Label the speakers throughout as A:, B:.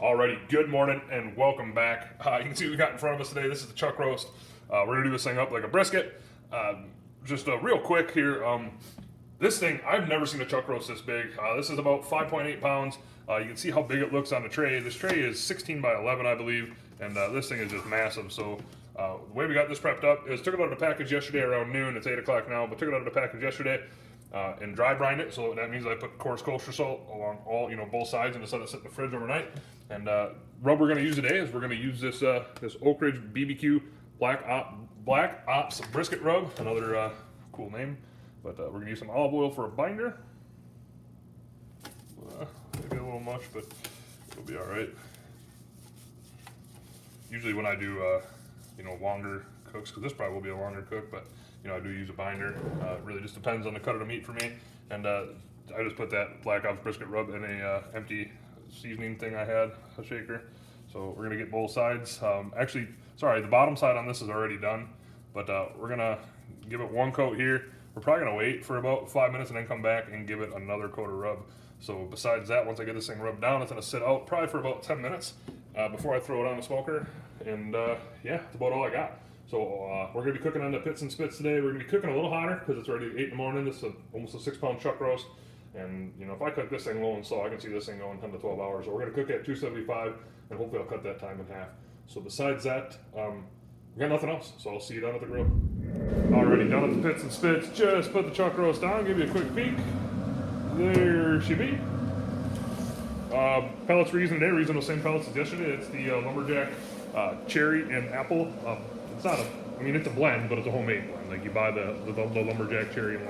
A: Alrighty, good morning and welcome back. You can see what we got in front of us today. This is the chuck roast. We're gonna do this thing up like a brisket. Just real quick here. This thing, I've never seen a chuck roast this big. This is about 5.8 pounds. You can see how big it looks on the tray. This tray is 16 by 11, I believe, and this thing is just massive. So the way we got this prepped up is took it out of the package yesterday around noon. It's 8 o'clock now, but took it out of the package yesterday. And dry brined it, so that means I put coarse kosher salt along all, both sides, and just let it sit in the fridge overnight. And rub we're going to use today is we're going to use this this Oak Ridge BBQ Black Ops brisket rub, another cool name. But we're going to use some olive oil for a binder. Maybe a little much, but it'll be all right. Usually when I do longer cooks, because this probably will be a longer cook, but I do use a binder. It really just depends on the cut of the meat for me. And I just put that Black Ops brisket rub in a empty seasoning thing I had, a shaker. So we're gonna get both sides. Actually, sorry, the bottom side on this is already done, but we're gonna give it one coat here. We're probably gonna wait for about 5 minutes and then come back and give it another coat of rub. So besides that, once I get this thing rubbed down, it's gonna sit out probably for about 10 minutes before I throw it on the smoker. And yeah, that's about all I got. So we're gonna be cooking on the pits and spits today. We're gonna be cooking a little hotter because it's already 8 in the morning. This is almost a 6-pound chuck roast. And if I cook this thing low and slow, I can see this thing going 10 to 12 hours. So we're gonna cook at 275, and hopefully I'll cut that time in half. So besides that, we got nothing else. So I'll see you down at the grill. Already done at the pits and spits. Just put the chuck roast down, give you a quick peek. There she be. Pellets we're using today, we're using the same pellets as yesterday. It's the Lumberjack cherry and apple. It's not it's a blend, but it's a homemade blend. Like you buy the Lumberjack cherry and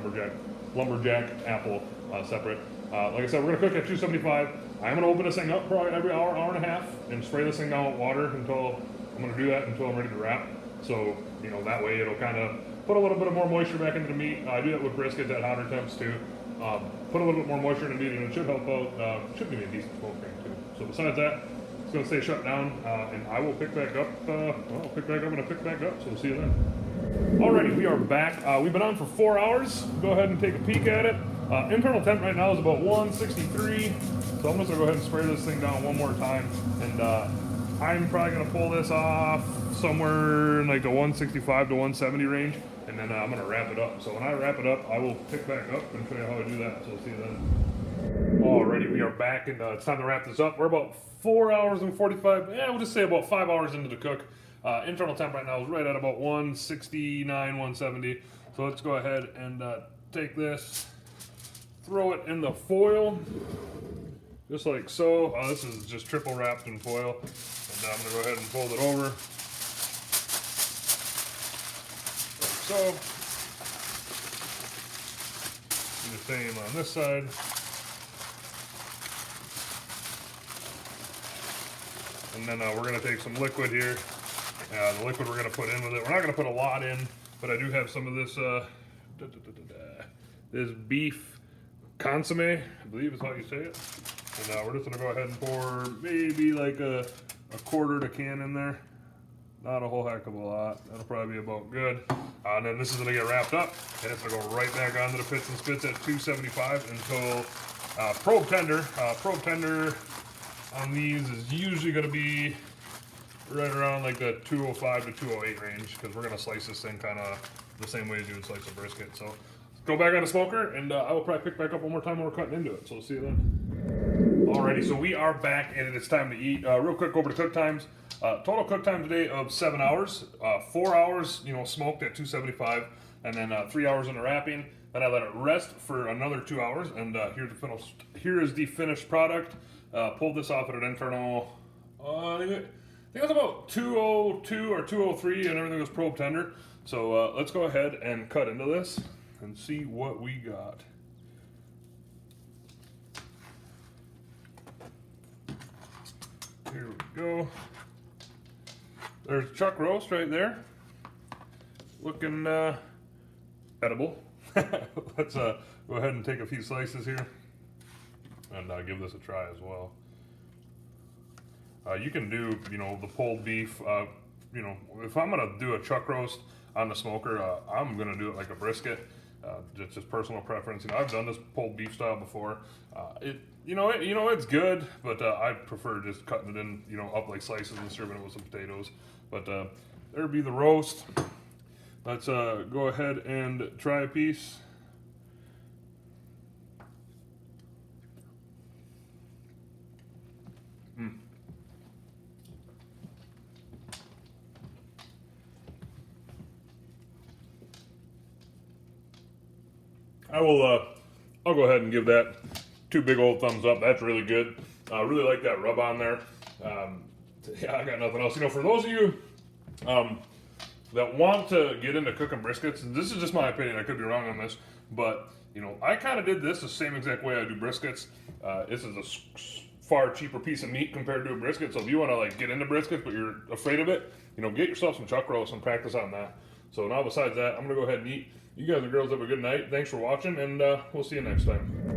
A: Lumberjack apple separate. Like I said, we're gonna cook at 275. I'm gonna open this thing up probably every hour, hour and a half, and spray this thing down with water until I'm gonna do that until I'm ready to wrap. So that way it'll kind of put a little bit of more moisture back into the meat. I do that with briskets at hotter temps too. Put a little bit more moisture in the meat, and it should help out. Should give me a decent smoke ring too. So besides that, it's going to stay shut down, and I will pick back up. I'll pick back up and I'll pick back up. So we'll see you then. Alrighty, we are back. We've been on for 4 hours. Go ahead and take a peek at it. Internal temp right now is about 163. So I'm just going to go ahead and spray this thing down one more time, and I'm probably going to pull this off somewhere in like the 165 to 170 range, and then I'm going to wrap it up. So when I wrap it up, I will pick back up and show you how I do that. So we'll see you then. Alrighty, we are back, and it's time to wrap this up. We're about 4 hours and 45, we'll just say about 5 hours into the cook. Internal temp right now is right at about 169, 170. So let's go ahead and take this, throw it in the foil, just like so. This is just triple wrapped in foil. And I'm gonna go ahead and fold it over, like so. Do the same on this side. And then we're going to take some liquid here. The liquid we're going to put in with it. We're not going to put a lot in, but I do have some of this this beef consomme, I believe is how you say it. And we're just going to go ahead and pour maybe like a quarter to can in there. Not a whole heck of a lot. That'll probably be about good. And then this is going to get wrapped up, and it's going to go right back onto the pits and spits at 275 until probe tender. Probe tender on these is usually going to be right around like the 205 to 208 range, because we're going to slice this thing kind of the same way as you would slice a brisket. So go back on the smoker, and I will probably pick back up one more time when we're cutting into it. So we'll see you then. Alrighty, so we are back, and it's time to eat. Real quick over the cook times. Total cook time today of 7 hours. 4 hours, smoked at 275, and then 3 hours in the wrapping. Then I let it rest for another 2 hours, and here is the finished product. Pulled this off at an internal, I think it was about 202 or 203, and everything was probe tender. So let's go ahead and cut into this and see what we got. Here we go. There's chuck roast right there. Looking edible. Let's go ahead and take a few slices here and give this a try as well. You can do, the pulled beef. If I'm gonna do a chuck roast on the smoker, I'm gonna do it like a brisket. Just personal preference. I've done this pulled beef style before. It's good, but I prefer just cutting it in, up like slices and serving it with some potatoes. But there'd be the roast. Let's go ahead and try a piece. I'll go ahead and give that 2 big old thumbs up. That's really good. I really like that rub on there. Yeah, I got nothing else. For those of you that want to get into cooking briskets, and this is just my opinion, I could be wrong on this, but I kind of did this the same exact way I do briskets. This is a far cheaper piece of meat compared to a brisket, so if you want to get into briskets but you're afraid of it, get yourself some chuck roast and practice on that. So now besides that, I'm gonna go ahead and eat. You guys and girls have a good night. Thanks for watching, and we'll see you next time.